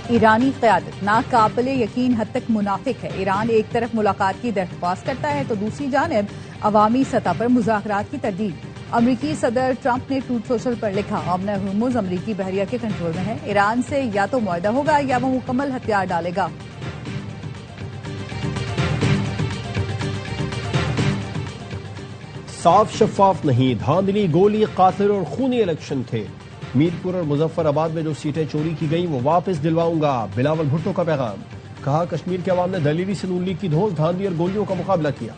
ایرانی قیادت ناقابل یقین حد تک منافق ہے۔ ایران ایک طرف ملاقات کی درخواست کرتا ہے تو دوسری جانب عوامی سطح پر مذاکرات کی تردید۔ امریکی صدر ٹرمپ نے ٹروتھ سوشل پر لکھا، آبنہ ہرمز امریکی بحریہ کے کنٹرول میں ہے، ایران سے یا تو معاہدہ ہوگا یا وہ مکمل ہتھیار ڈالے گا۔ صاف شفاف نہیں، دھاندلی، گولی، قاتل اور خونی الیکشن تھے۔ میرپور اور مظفر آباد میں جو سیٹیں چوری کی گئیں وہ واپس دلواؤں گا، بلاول بھٹو کا پیغام۔ کہا کشمیر کے عوام نے دلیری سے نون لیگ کی دھوس، دھاندلی اور گولیوں کا مقابلہ کیا۔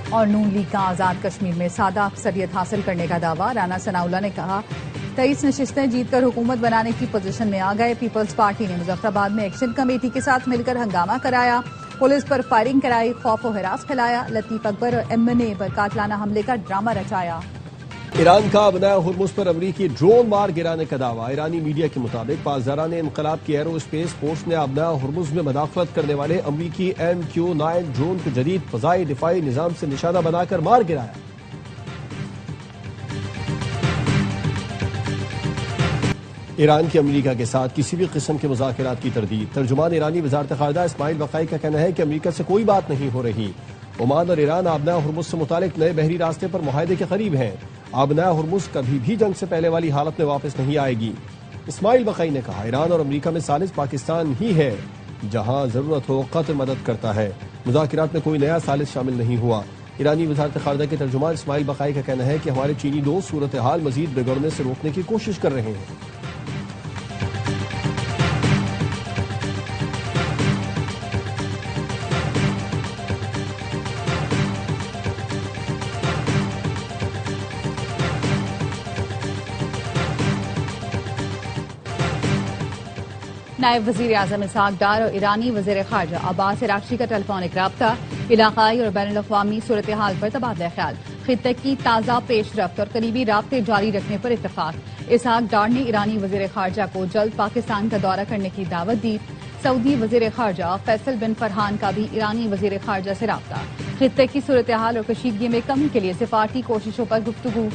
اور نون لیگ کا آزاد کشمیر میں سادہ اکثریت حاصل کرنے کا دعویٰ، رانا ثناءاللہ نے کہا 23 نشستیں جیت کر حکومت بنانے کی پوزیشن میں آ گئے۔ پیپلز پارٹی نے مظفر آباد میں ایکشن کمیٹی کے ساتھ مل کر ہنگامہ کرایا، پولیس پر فائرنگ کرائی، خوف و ہراس پھیلایا، لطیف اکبر اور ایم این اے پر قاتلانہ حملے کا ڈرامہ رچایا۔ ایران کا آبنہ ہرمز پر امریکی ڈرون مار گرانے کا دعویٰ۔ ایرانی میڈیا کے مطابق پاسداران انقلاب کی ایرو اسپیس فورس نے آبنہ ہرمز میں مداخلت کرنے والے امریکی MQ-9 ڈرون کو جدید فضائی دفاعی نظام سے نشانہ بنا کر مار گرایا۔ ایران کی امریکہ کے ساتھ کسی بھی قسم کے مذاکرات کی تردید۔ ترجمان ایرانی وزارت خارجہ اسماعیل بقائی کا کہنا ہے کہ امریکہ سے کوئی بات نہیں ہو رہی۔ عمان اور ایران آبنہ ہرمز سے متعلق نئے بحری راستے پر معاہدے کے قریب ہیں۔ آبنہ ہرمز کبھی بھی جنگ سے پہلے والی حالت میں واپس نہیں آئے گی۔ اسماعیل بقائی نے کہا ایران اور امریکہ میں ثالث پاکستان ہی ہے، جہاں ضرورت ہو قطر مدد کرتا ہے۔ مذاکرات میں کوئی نیا ثالث شامل نہیں ہوا۔ ایرانی وزارت خارجہ کے ترجمان اسماعیل بقائی کا کہنا ہے کہ ہمارے چینی دوست صورتحال مزید بگڑنے سے روکنے کی کوشش کر رہے ہیں۔ نائب وزیر اعظم اسحاق ڈار اور ایرانی وزیر خارجہ عباس عراقچی کا ٹیلیفونک رابطہ، علاقائی اور بین الاقوامی صورتحال پر تبادلہ خیال، خطے کی تازہ پیش رفت اور قریبی رابطے جاری رکھنے پر اتفاق۔ اسحاق ڈار نے ایرانی وزیر خارجہ کو جلد پاکستان کا دورہ کرنے کی دعوت دی۔ سعودی وزیر خارجہ فیصل بن فرحان کا بھی ایرانی وزیر خارجہ سے رابطہ، خطے کی صورتحال اور کشیدگی میں کمی کے لیے سفارتی کوششوں پر گفتگو۔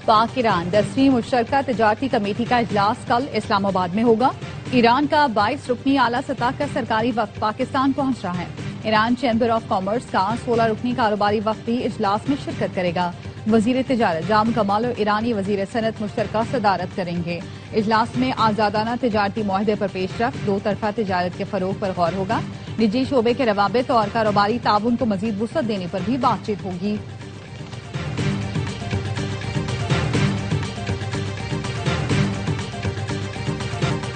پاک ایران 10ویں مشترکہ تجارتی کمیٹی کا اجلاس کل اسلام آباد میں ہوگا۔ ایران کا 22 رکنی اعلیٰ سطح کا سرکاری وفد پاکستان پہنچ رہا ہے۔ ایران چیمبر آف کامرس کا 16 رکنی کاروباری وفد بھی اجلاس میں شرکت کرے گا۔ وزیر تجارت جام کمال اور ایرانی وزیر صنعت مشترکہ صدارت کریں گے۔ اجلاس میں آزادانہ تجارتی معاہدے پر پیش رفت، دو طرفہ تجارت کے فروغ پر غور ہوگا۔ نجی شعبے کے روابط اور کاروباری تعاون کو مزید وسعت دینے پر بھی بات چیت ہوگی۔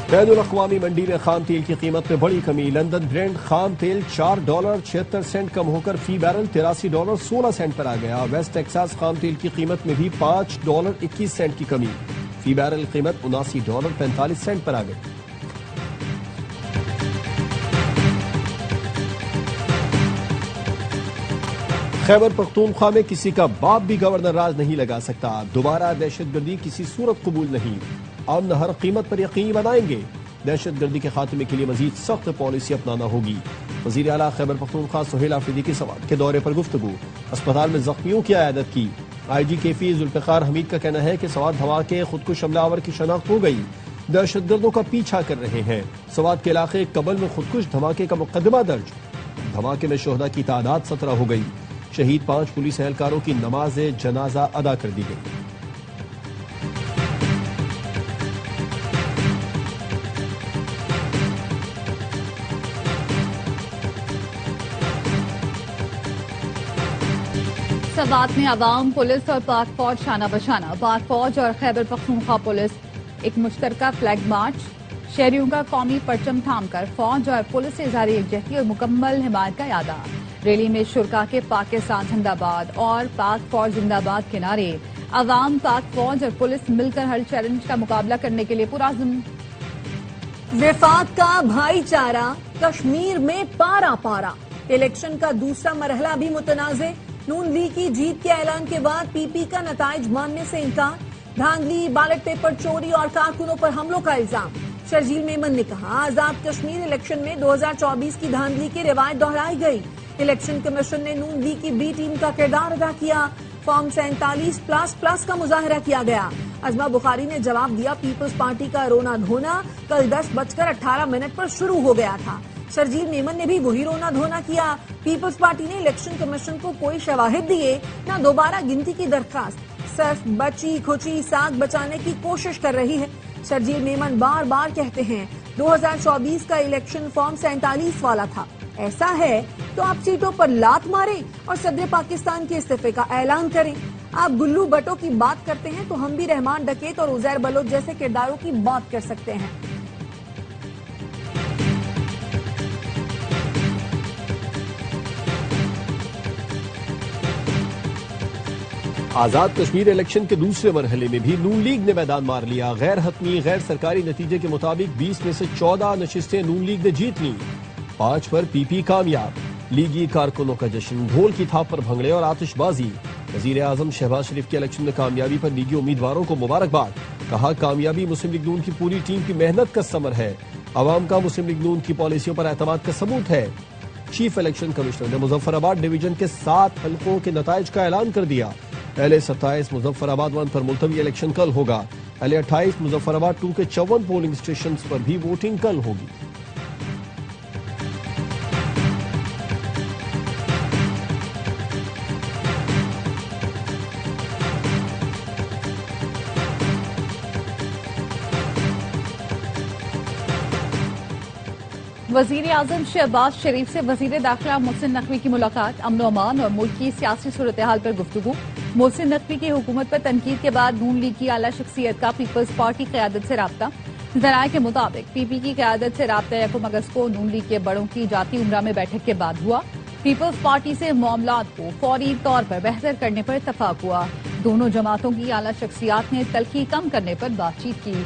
بین الاقوامی منڈی میں خام تیل کی قیمت میں بڑی کمی۔ لندن برینڈ خام تیل $4.76 کم ہو کر فی بیرل $83.16 پر آ گیا۔ ویسٹ ٹیکساس خام تیل کی قیمت میں بھی $5.21 کی کمی، فی بیرل قیمت $79.45 پر آ گئی۔ خیبر پختونخوا میں کسی کا باپ بھی گورنر راج نہیں لگا سکتا۔ دوبارہ دہشت گردی کسی صورت قبول نہیں، امن ہر قیمت پر یقینی بنائیں گے۔ دہشت گردی کے خاتمے کے لیے مزید سخت پالیسی اپنانا ہوگی۔ وزیر اعلیٰ خیبر پختونخوا سہیل آفریدی کی سوات کے دورے پر گفتگو، اسپتال میں زخمیوں کی عیادت کی۔ IG KP ذوالفقار حمید کا کہنا ہے کہ سوات دھماکے خودکش حملہ آور کی شناخت ہو گئی، دہشت گردوں کا پیچھا کر رہے ہیں۔ سوات کے علاقے کبل میں خودکش دھماکے کا مقدمہ درج، دھماکے میں شہداء کی تعداد 17 ہو گئی۔ شہید 5 پولیس اہلکاروں کی نماز جنازہ ادا کر دی گئی۔ سوات میں عوام، پولیس اور پاک فوج شانہ بشانہ۔ پاک فوج اور خیبر پختونخوا پولیس ایک مشترکہ فلیگ مارچ، شہریوں کا قومی پرچم تھام کر فوج اور پولیس سے اظہار یکجہتی اور مکمل حمایت کا اعادہ۔ ریلی میں شرکاء کے پاکستان زندہ باد اور پاک فوج زندہ باد کے نعرے۔ عوام، پاک فوج اور پولیس مل کر ہر چیلنج کا مقابلہ کرنے کے لیے پرعزم۔ وفاق کا بھائی چارہ کشمیر میں پارا پارا، الیکشن کا دوسرا مرحلہ بھی متنازع۔ نون لیگ کی جیت کے اعلان کے بعد PP کا نتائج ماننے سے انکار، دھاندلی، بیلٹ پیپر چوری اور کارکنوں پر حملوں کا الزام۔ شرجیل میمن نے کہا آزاد کشمیر الیکشن میں 2024 کی دھاندلی کی روایت دہرائی گئی. الیکشن کمیشن نے نون لیگ کی بی ٹیم کا کردار ادا کیا. فارم 47++ کا مظاہرہ کیا گیا. عظمہ بخاری نے جواب دیا پیپلز پارٹی کا رونا دھونا کل 10:18 پر شروع ہو گیا تھا. شرجیل میمن نے بھی وہی رونا دھونا کیا. پیپلز پارٹی نے الیکشن کمیشن کو کوئی شواہد دیے نہ دوبارہ گنتی کی درخواست. صرف بچی کھچی ساگ بچانے کی کوشش کر رہی ہے. شرجیل میمن بار بار کہتے ہیں 2024 کا الیکشن فارم 47 والا تھا. ایسا ہے تو آپ سیٹوں پر لات ماریں اور صدر پاکستان کے استعفے کا اعلان کریں. آپ گلو بٹوں کی بات کرتے ہیں تو ہم بھی رحمان ڈکیت اور عزیر بلوچ جیسے کرداروں کی بات کر سکتے ہیں. آزاد کشمیر الیکشن کے دوسرے مرحلے میں بھی نون لیگ نے میدان مار لیا. غیر حتمی غیر سرکاری نتیجے کے مطابق 20 میں سے 14 نشستیں نون لیگ نے جیت لیں. 5 پر پی پی کامیاب. لیگی کارکنوں کا جشن، ڈھول کی تھاپ پر بھنگڑے اور آتش بازی. وزیر اعظم شہباز شریف کے الیکشن میں کامیابی پر لیگی امیدواروں کو مبارکباد. کہا کامیابی مسلم لیگ نون کی پوری ٹیم کی محنت کا ثمر ہے. عوام کا مسلم لیگ نون کی پالیسیوں پر اعتماد کا ثبوت ہے. چیف الیکشن کمشنر نے مظفر آباد ڈویژن کے 7 حلقوں کے نتائج کا اعلان کر دیا. اہل 27 مظفر آباد 1 پر ملتوی الیکشن کل ہوگا. اہل 28 مظفر آباد 2 کے 54 پولنگ اسٹیشنز پر بھی ووٹنگ کل ہوگی. وزیر اعظم شہباز شریف سے وزیر داخلہ محسن نقوی کی ملاقات. امن و امان اور ملک کی سیاسی صورتحال پر گفتگو. محسن نقوی کی حکومت پر تنقید کے بعد نون لیگ کی اعلیٰ شخصیت کا پیپلز پارٹی قیادت سے رابطہ. ذرائع کے مطابق پی پی کی قیادت سے رابطہ 1 اگست کو نون لیگ کے بڑوں کی جاتی عمرہ میں بیٹھک کے بعد ہوا. پیپلز پارٹی سے معاملات کو فوری طور پر بہتر کرنے پر اتفاق ہوا. دونوں جماعتوں کی اعلیٰ شخصیات نے تلخی کم کرنے پر بات چیت کی.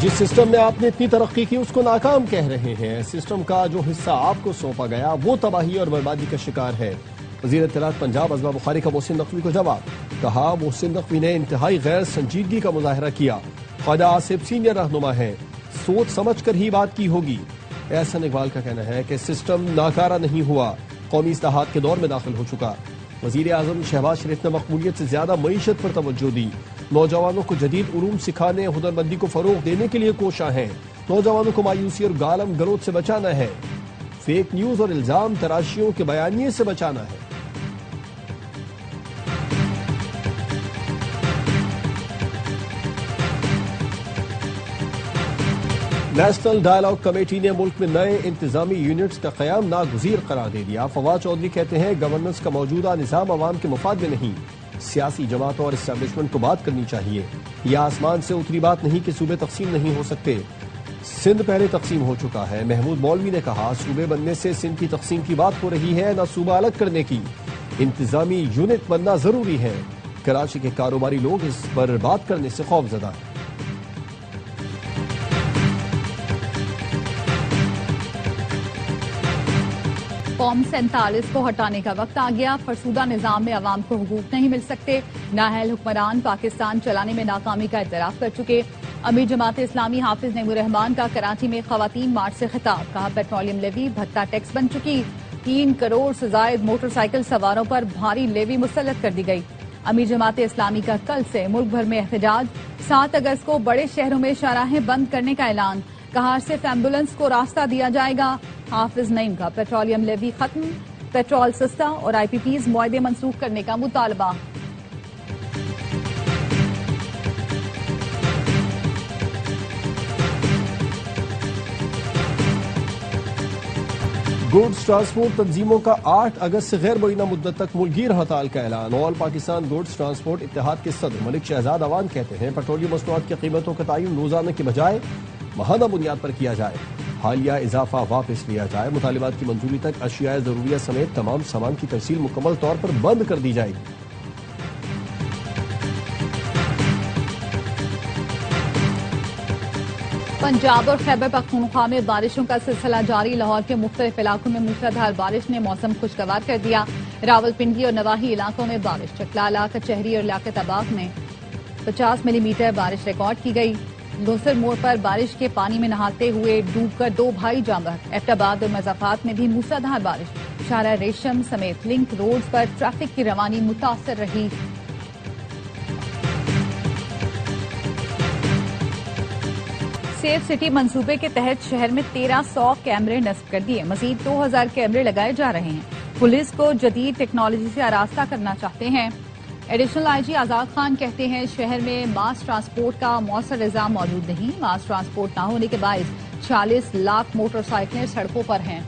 جس سسٹم میں آپ نے اتنی ترقی کی اس کو ناکام کہہ رہے ہیں. سسٹم کا جو حصہ آپ کو سونپا گیا وہ تباہی اور بربادی کا شکار ہے. وزیر اطلاعات پنجاب عظمہ بخاری کا محسن نقوی کو جواب. کہا محسن نقوی نے انتہائی غیر سنجیدگی کا مظاہرہ کیا. خواجہ آصف سینئر رہنما ہیں، سوچ سمجھ کر ہی بات کی ہوگی. احسن اقبال کا کہنا ہے کہ سسٹم ناکارہ نہیں ہوا، قومی اصلاحات کے دور میں داخل ہو چکا. وزیر اعظم شہباز شریف نے مقبولیت سے زیادہ معیشت پر توجہ دی. نوجوانوں کو جدید علوم سکھانے، ہنرمندی کو فروغ دینے کے لیے کوشاں ہیں. نوجوانوں کو مایوسی اور گالم گلوچ سے بچانا ہے. فیک نیوز اور الزام تراشیوں کے بیانیے سے بچانا ہے. نیشنل ڈائیلاگ کمیٹی نے ملک میں نئے انتظامی یونٹس کا قیام ناگزیر قرار دے دیا. فواد چودھری کہتے ہیں گورننس کا موجودہ نظام عوام کے مفاد میں نہیں. سیاسی جماعتوں اور اسٹیبلشمنٹ کو بات کرنی چاہیے. یہ آسمان سے اتری بات نہیں کہ صوبے تقسیم نہیں ہو سکتے. سندھ پہلے تقسیم ہو چکا ہے. محمود مولوی نے کہا صوبے بننے سے سندھ کی تقسیم کی بات ہو رہی ہے، نہ صوبہ الگ کرنے کی. انتظامی یونٹ بننا ضروری ہے. کراچی کے کاروباری لوگ اس پر بات کرنے سے خوفزدہ ہیں. فارم 47 کو ہٹانے کا وقت آ گیا. فرسودہ نظام میں عوام کو حقوق نہیں مل سکتے. نااہل حکمران پاکستان چلانے میں ناکامی کا اعتراف کر چکے. امیر جماعت اسلامی حافظ نعیم الرحمان کا کراچی میں خواتین مارچ سے خطاب. کہا پیٹرولیم لیوی بھتہ ٹیکس بن چکی. 3 کروڑ سے زائد موٹر سائیکل سواروں پر بھاری لیوی مسلط کر دی گئی. امیر جماعت اسلامی کا کل سے ملک بھر میں احتجاج. 7 اگست کو بڑے شہروں میں شاہراہیں بند کرنے کا اعلان. کہا صرف ایمبولینس کو راستہ دیا جائے گا. حافظ نعیم کا پیٹرولیم لیوی ختم، پیٹرول سستا اور آئی پی پیز معاہدے منسوخ کرنے کا مطالبہ. گوڈز ٹرانسپورٹ تنظیموں کا 8 اگست سے غیر معینہ مدت تک ملک گیر ہڑتال کا اعلان. آل پاکستان گوڈز ٹرانسپورٹ اتحاد کے صدر ملک شہزاد اوان کہتے ہیں پیٹرولیم مصنوعات کی قیمتوں کا تعین روزانہ کے بجائے ماہانہ بنیاد پر کیا جائے. حالیہ اضافہ واپس لیا جائے. مطالبات کی منظوری تک اشیاء ضروریہ سمیت تمام سامان کی ترسیل مکمل طور پر بند کر دی جائے گی. پنجاب اور خیبر پختونخوا میں بارشوں کا سلسلہ جاری. لاہور کے مختلف علاقوں میں موسلادھار بارش نے موسم خوشگوار کر دیا. راولپنڈی اور نواحی علاقوں میں بارش، چکلالہ، کچہری اور لیاقت آباد میں 50 ملی میٹر بارش ریکارڈ کی گئی۔ لوسر موڑ پر بارش کے پانی میں نہاتے ہوئے ڈوب کر 2 بھائی جاں بحق۔ ایبٹ آباد اور مضافات میں بھی موسلادھار بارش، شارع ریشم سمیت لنک روڈز پر ٹریفک کی روانی متاثر رہی۔ سیف سٹی منصوبے کے تحت شہر میں 1300 کیمرے نصب کر دیے، مزید 2000 کیمرے لگائے جا رہے ہیں۔ پولیس کو جدید ٹیکنالوجی سے آراستہ کرنا چاہتے ہیں۔ ایڈیشنل آئی جی آزاد خان کہتے ہیں شہر میں ماس ٹرانسپورٹ کا مؤثر نظام موجود نہیں، ماس ٹرانسپورٹ نہ ہونے کے باعث 46 لاکھ موٹر سائیکلیں سڑکوں پر ہیں۔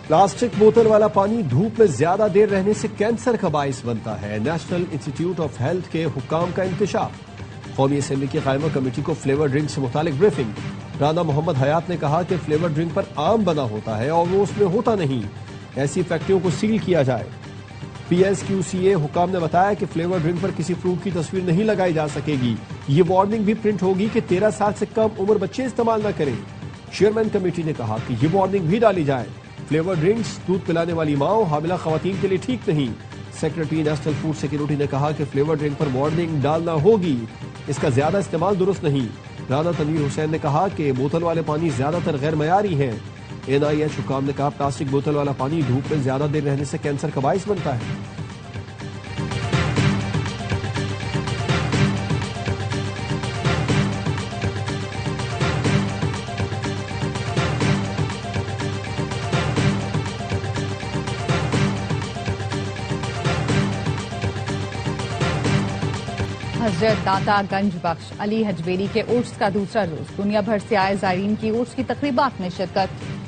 پلاسٹک بوتل والا پانی دھوپ میں زیادہ دیر رہنے سے کینسر کا باعث بنتا ہے، نیشنل انسٹی ٹیوٹ آف ہیلتھ کے حکام کا انکشاف۔ قومی اسمبلی کی قائمہ کمیٹی کو فلیور ڈرنک سے متعلق بریفنگ۔ رانا محمد حیات نے کہا کہ فلیور ڈرنک پر عام بنا ہوتا ہے اور وہ اس میں ہوتا نہیں، ایسی فیکٹریوں کو سیل کیا جائے۔ پی ایس کیو سی اے حکام نے بتایا کہ فلیور ڈرنک پر کسی فروٹ کی تصویر نہیں لگائی جا سکے گی، یہ وارننگ بھی پرنٹ ہوگی کہ 13 سال سے کم عمر بچے استعمال نہ کریں۔ چیئرمین کمیٹی نے کہا کہ یہ وارننگ بھی ڈالی جائے۔ فلیور ڈرنکس دودھ پلانے والی ماں حاملہ خواتین کے لیے ٹھیک نہیں۔ سیکرٹری نیشنل فوڈ سیکیورٹی نے کہا کہ فلیور ڈرنک پر وارننگ ڈالنا ہوگی، اس کا زیادہ استعمال درست نہیں۔ رانا تنویر حسین نے کہا کہ بوتل والے پانی زیادہ تر غیر معیاری ہیں۔ این آئی ایچ حکام نے کہا پلاسٹک بوتل والا پانی دھوپ میں زیادہ دیر رہنے سے کینسر کا باعث بنتا ہے۔ حضرت داتا گنج بخش علی حجویری کے عرس کا دوسرا روز، دنیا بھر سے آئے زائرین کی عرس کی تقریبات میں شرکت۔